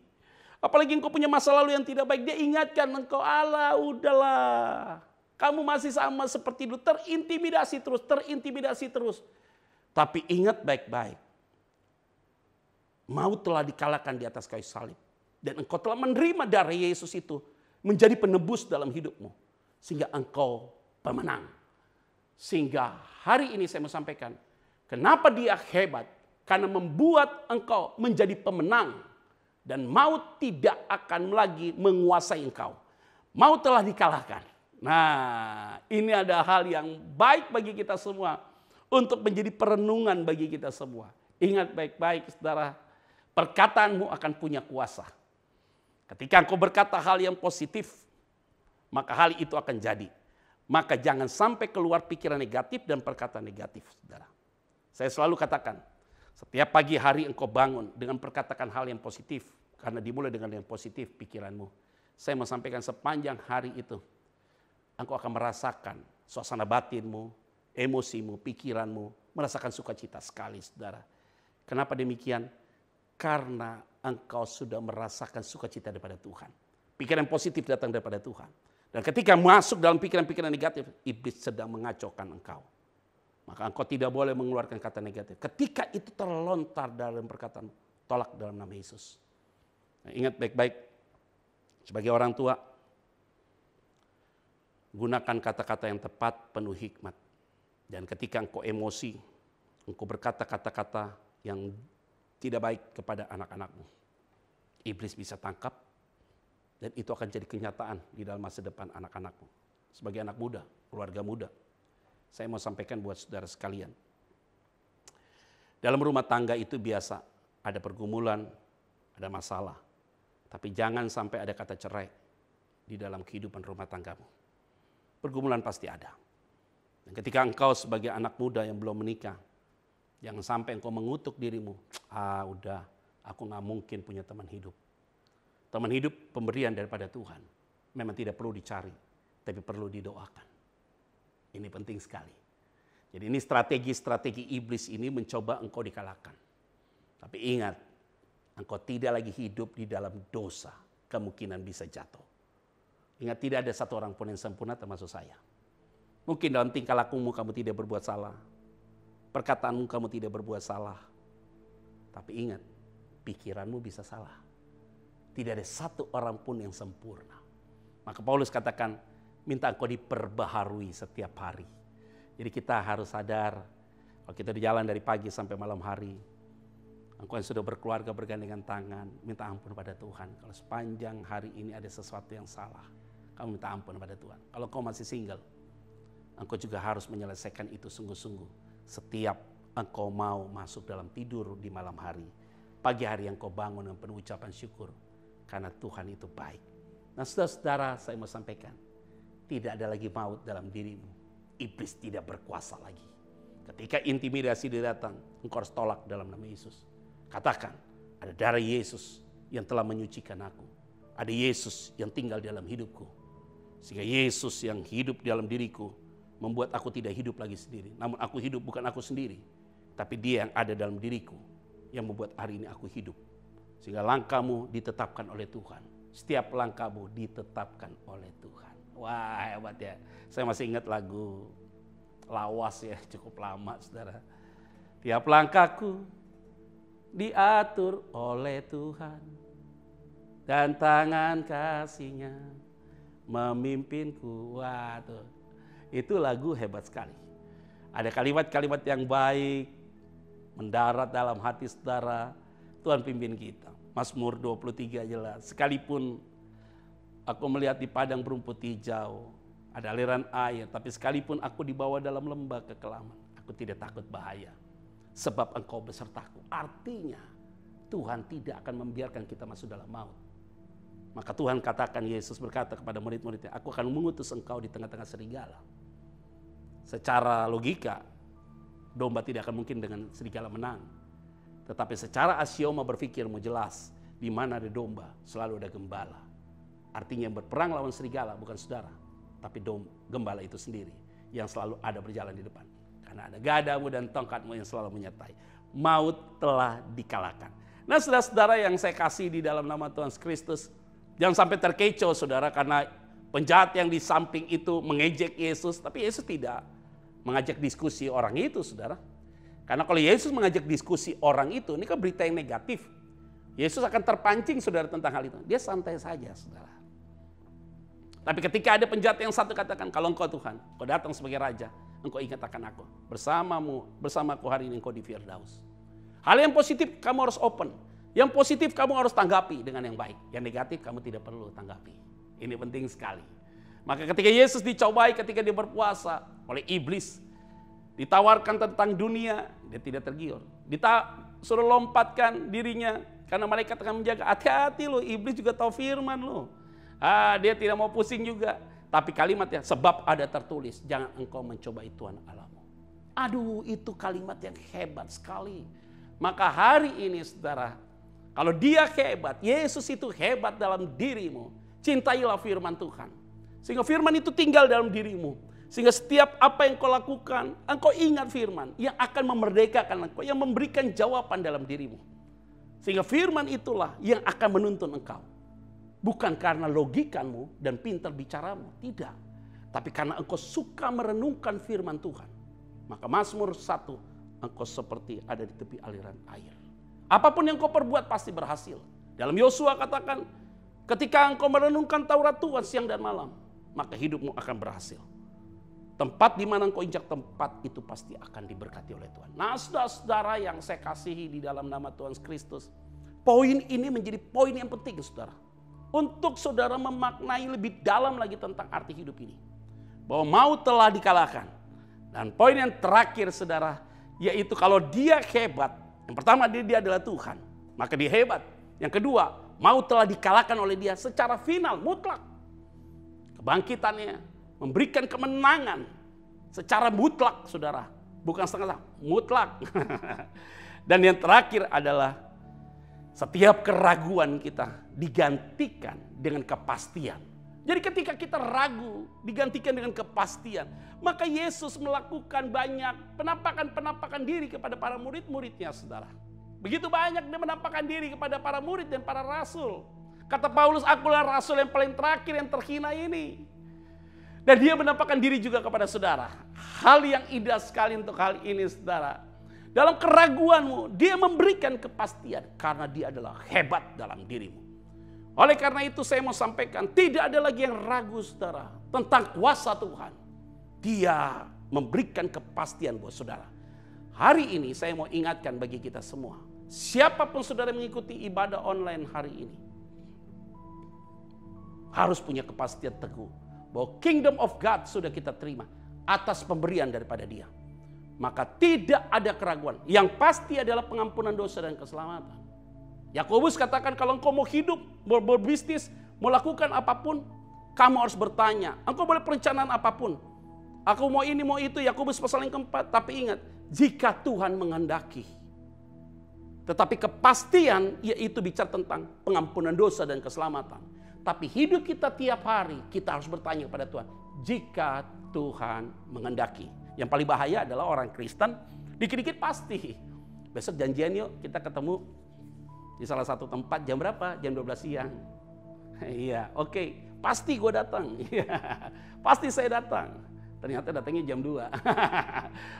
A: Apalagi engkau punya masa lalu yang tidak baik, dia ingatkan engkau, Allah udahlah. Kamu masih sama seperti dulu, terintimidasi terus. Tapi ingat baik-baik, maut telah dikalahkan di atas kayu salib. Dan engkau telah menerima darah Yesus itu menjadi penebus dalam hidupmu. Sehingga engkau pemenang. Sehingga hari ini saya mau sampaikan, kenapa dia hebat? Karena membuat engkau menjadi pemenang. Dan maut tidak akan lagi menguasai engkau. Maut telah dikalahkan. Nah, ini ada hal yang baik bagi kita semua. Untuk menjadi perenungan bagi kita semua. Ingat baik-baik saudara, perkataanmu akan punya kuasa. Ketika engkau berkata hal yang positif, maka hal itu akan jadi. Maka jangan sampai keluar pikiran negatif dan perkataan negatif, saudara. Saya selalu katakan, setiap pagi hari engkau bangun dengan perkatakan hal yang positif. Karena dimulai dengan yang positif pikiranmu. Saya mau sampaikan sepanjang hari itu, engkau akan merasakan suasana batinmu, emosimu, pikiranmu, merasakan sukacita sekali, saudara. Kenapa demikian? Karena engkau sudah merasakan sukacita daripada Tuhan. Pikiran positif datang daripada Tuhan. Dan ketika masuk dalam pikiran-pikiran negatif, iblis sedang mengacaukan engkau. Maka engkau tidak boleh mengeluarkan kata negatif. Ketika itu terlontar dalam perkataan, tolak dalam nama Yesus. Nah, ingat baik-baik, sebagai orang tua, gunakan kata-kata yang tepat, penuh hikmat. Dan ketika engkau emosi, engkau berkata kata-kata yang tidak baik kepada anak-anakmu, iblis bisa tangkap. Dan itu akan jadi kenyataan di dalam masa depan anak-anakmu. Sebagai anak muda, keluarga muda. Saya mau sampaikan buat saudara sekalian. Dalam rumah tangga itu biasa. Ada pergumulan, ada masalah. Tapi jangan sampai ada kata cerai di dalam kehidupan rumah tanggamu. Pergumulan pasti ada. Dan ketika engkau sebagai anak muda yang belum menikah, jangan sampai engkau mengutuk dirimu. Udah, aku gak mungkin punya teman hidup. Teman hidup pemberian daripada Tuhan. Memang tidak perlu dicari, tapi perlu didoakan. Ini penting sekali. Jadi ini strategi iblis ini mencoba engkau dikalahkan. Tapi ingat, engkau tidak lagi hidup di dalam dosa. Kemungkinan bisa jatuh. Ingat, tidak ada satu orang pun yang sempurna termasuk saya. Mungkin dalam tingkah lakumu kamu tidak berbuat salah. Perkataanmu kamu tidak berbuat salah. Tapi ingat, pikiranmu bisa salah. Tidak ada satu orang pun yang sempurna. Maka Paulus katakan, minta engkau diperbaharui setiap hari. Jadi kita harus sadar, kalau kita di jalan dari pagi sampai malam hari, engkau yang sudah berkeluarga bergandengan tangan, minta ampun pada Tuhan. Kalau sepanjang hari ini ada sesuatu yang salah, kamu minta ampun pada Tuhan. Kalau kau masih single, engkau juga harus menyelesaikan itu sungguh-sungguh. Setiap engkau mau masuk dalam tidur di malam hari, pagi hari yang kau bangun dengan penuh ucapan syukur. Karena Tuhan itu baik. Nah saudara-saudara, saya mau sampaikan, tidak ada lagi maut dalam dirimu. Iblis tidak berkuasa lagi. Ketika intimidasi datang, engkau harus tolak dalam nama Yesus. Katakan, ada darah Yesus yang telah menyucikan aku. Ada Yesus yang tinggal dalam hidupku. Sehingga Yesus yang hidup dalam diriku membuat aku tidak hidup lagi sendiri. Namun aku hidup bukan aku sendiri, tapi Dia yang ada dalam diriku yang membuat hari ini aku hidup. Sehingga langkahmu ditetapkan oleh Tuhan. Setiap langkahmu ditetapkan oleh Tuhan. Wah, hebat ya. Saya masih ingat lagu Lawas ya, cukup lama saudara. Tiap langkahku diatur oleh Tuhan. Dan tangan kasih-Nya memimpinku. Wah tuh, itu lagu hebat sekali. Ada kalimat-kalimat yang baik mendarat dalam hati saudara. Tuhan pimpin kita. Mazmur 23 jelas. Sekalipun aku melihat di padang berumput hijau, ada aliran air, tapi sekalipun aku dibawa dalam lembah kekelaman, aku tidak takut bahaya. Sebab Engkau besertaku. Artinya Tuhan tidak akan membiarkan kita masuk dalam maut. Maka Tuhan katakan, Yesus berkata kepada murid-muridnya, aku akan mengutus engkau di tengah-tengah serigala. Secara logika, domba tidak akan mungkin dengan serigala menang. Tetapi secara aksioma berpikirmu jelas, di mana ada domba, selalu ada gembala. Artinya berperang lawan serigala bukan saudara, tapi gembala itu sendiri yang selalu ada berjalan di depan. Karena ada gadamu dan tongkatmu yang selalu menyertai. Maut telah dikalahkan. Nah, saudara-saudara yang saya kasih di dalam nama Tuhan Kristus, jangan sampai terkecoh saudara, karena penjahat yang di samping itu mengejek Yesus, tapi Yesus tidak mengajak diskusi orang itu, saudara. Karena kalau Yesus mengajak diskusi orang itu, ini kan berita yang negatif. Yesus akan terpancing, saudara, tentang hal itu. Dia santai saja, saudara. Tapi ketika ada penjahat yang satu katakan, kalau engkau Tuhan, engkau datang sebagai Raja, engkau ingat akan aku. Bersamaku hari ini engkau di Firdaus. Hal yang positif kamu harus open. Yang positif kamu harus tanggapi dengan yang baik. Yang negatif kamu tidak perlu tanggapi. Ini penting sekali. Maka ketika Yesus dicobai ketika dia berpuasa oleh iblis, ditawarkan tentang dunia, dia tidak tergiur. Suruh lompatkan dirinya karena malaikat akan menjaga. Hati-hati lo, iblis juga tahu firman lo. Dia tidak mau pusing juga. Tapi kalimatnya, sebab ada tertulis, jangan engkau mencobai Tuhan Allahmu. Aduh, itu kalimat yang hebat sekali. Maka hari ini saudara, kalau dia hebat, Yesus itu hebat dalam dirimu, cintailah firman Tuhan. Sehingga firman itu tinggal dalam dirimu. Sehingga setiap apa yang kau lakukan, engkau ingat firman yang akan memerdekakan engkau, yang memberikan jawaban dalam dirimu. Sehingga firman itulah yang akan menuntun engkau. Bukan karena logikamu dan pintar bicaramu, tidak. Tapi karena engkau suka merenungkan firman Tuhan. Maka Mazmur 1, engkau seperti ada di tepi aliran air. Apapun yang kau perbuat pasti berhasil. Dalam Yosua katakan, ketika engkau merenungkan Taurat Tuhan siang dan malam, maka hidupmu akan berhasil. Tempat di mana engkau injak, tempat itu pasti akan diberkati oleh Tuhan. Nah, saudara-saudara yang saya kasihi di dalam nama Tuhan Kristus, poin ini menjadi poin yang penting, saudara. Untuk saudara memaknai lebih dalam lagi tentang arti hidup ini. Bahwa maut telah dikalahkan. Dan poin yang terakhir saudara, yaitu kalau dia hebat. Yang pertama dia adalah Tuhan. Maka dia hebat. Yang kedua, maut telah dikalahkan oleh dia secara final, mutlak. Kebangkitannya memberikan kemenangan secara mutlak saudara. Bukan setengah-setengah, mutlak. Dan yang terakhir adalah setiap keraguan kita digantikan dengan kepastian. Jadi ketika kita ragu, digantikan dengan kepastian. Maka Yesus melakukan banyak penampakan diri kepada para murid-muridnya, saudara. Begitu banyak dia menampakkan diri kepada para murid dan para rasul. Kata Paulus, akulah rasul yang paling terakhir, yang terhina ini. Dan dia menampakkan diri juga kepada saudara. Hal yang indah sekali untuk hal ini, saudara. Dalam keraguanmu, dia memberikan kepastian karena dia adalah hebat dalam dirimu. Oleh karena itu saya mau sampaikan, tidak ada lagi yang ragu saudara tentang kuasa Tuhan. Dia memberikan kepastian buat saudara. Hari ini saya mau ingatkan bagi kita semua. Siapapun saudara mengikuti ibadah online hari ini, harus punya kepastian teguh bahwa kingdom of God sudah kita terima atas pemberian daripada dia. Maka tidak ada keraguan. Yang pasti adalah pengampunan dosa dan keselamatan. Yakobus katakan kalau engkau mau hidup, mau berbisnis, mau lakukan apapun, kamu harus bertanya. Engkau boleh perencanaan apapun. Aku mau ini, mau itu. Yakobus pasal yang keempat. Tapi ingat, jika Tuhan menghendaki. Tetapi kepastian yaitu bicara tentang pengampunan dosa dan keselamatan. Tapi hidup kita tiap hari, kita harus bertanya kepada Tuhan. Jika Tuhan menghendaki. Yang paling bahaya adalah orang Kristen, dikit-dikit pasti. Besok janjian yuk kita ketemu di salah satu tempat, jam berapa? Jam 12 siang. Iya, oke. Pasti gue datang. Pasti saya datang. Ternyata datangnya jam 2.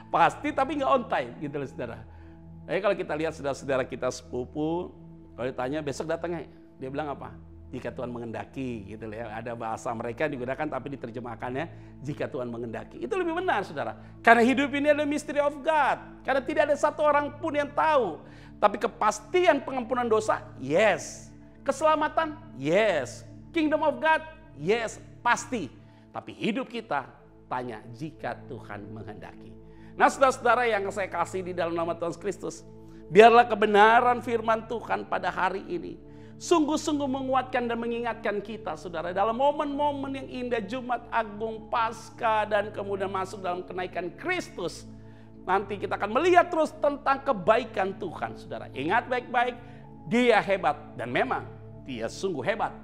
A: Pasti tapi nggak on time gitu loh saudara. Kalau kita lihat saudara-saudara kita sepupu, kalau ditanya besok datangnya, dia bilang apa? Jika Tuhan menghendaki gitu ya. Ada bahasa mereka digunakan tapi diterjemahkannya jika Tuhan menghendaki. Itu lebih benar saudara. Karena hidup ini adalah mystery of God. Karena tidak ada satu orang pun yang tahu. Tapi kepastian pengampunan dosa, yes. Keselamatan, yes. Kingdom of God, yes, pasti. Tapi hidup kita, tanya jika Tuhan menghendaki. Nah saudara-saudara yang saya kasih di dalam nama Tuhan Kristus, biarlah kebenaran firman Tuhan pada hari ini sungguh-sungguh menguatkan dan mengingatkan kita, saudara, dalam momen-momen yang indah Jumat Agung, Paskah, dan kemudian masuk dalam kenaikan Kristus. Nanti kita akan melihat terus tentang kebaikan Tuhan, saudara. Ingat baik-baik, Dia hebat dan memang Dia sungguh hebat.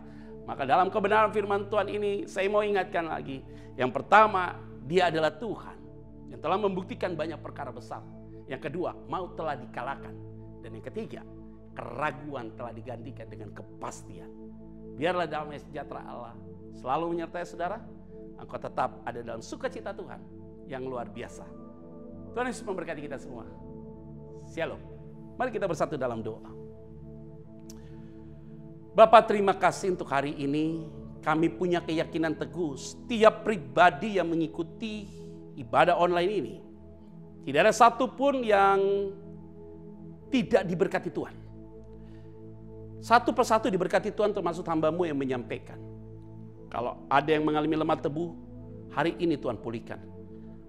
A: Maka dalam kebenaran firman Tuhan ini saya mau ingatkan lagi. Yang pertama, Dia adalah Tuhan yang telah membuktikan banyak perkara besar. Yang kedua, maut telah dikalahkan. Dan yang ketiga, keraguan telah digantikan dengan kepastian. Biarlah damai sejahtera Allah selalu menyertai saudara. Engkau tetap ada dalam sukacita Tuhan yang luar biasa. Tuhan Yesus memberkati kita semua. Shalom. Mari kita bersatu dalam doa. Bapa, terima kasih untuk hari ini. Kami punya keyakinan teguh, setiap pribadi yang mengikuti ibadah online ini, tidak ada satupun yang tidak diberkati Tuhan. Satu persatu diberkati Tuhan, termasuk hamba-Mu yang menyampaikan. Kalau ada yang mengalami lemah tebu, hari ini Tuhan pulihkan.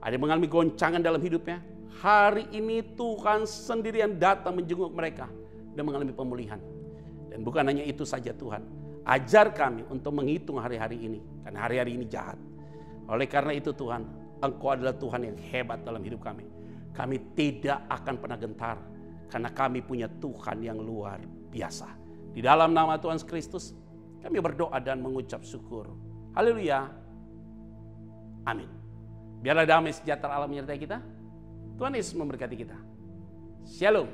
A: Ada yang mengalami goncangan dalam hidupnya, hari ini Tuhan sendiri yang datang menjenguk mereka dan mengalami pemulihan. Dan bukan hanya itu saja Tuhan, ajar kami untuk menghitung hari-hari ini, karena hari-hari ini jahat. Oleh karena itu Tuhan, Engkau adalah Tuhan yang hebat dalam hidup kami. Kami tidak akan pernah gentar, karena kami punya Tuhan yang luar biasa. Di dalam nama Tuhan Kristus, kami berdoa dan mengucap syukur. Haleluya. Amin. Biarlah damai sejahtera Allah menyertai kita. Tuhan Yesus memberkati kita. Shalom.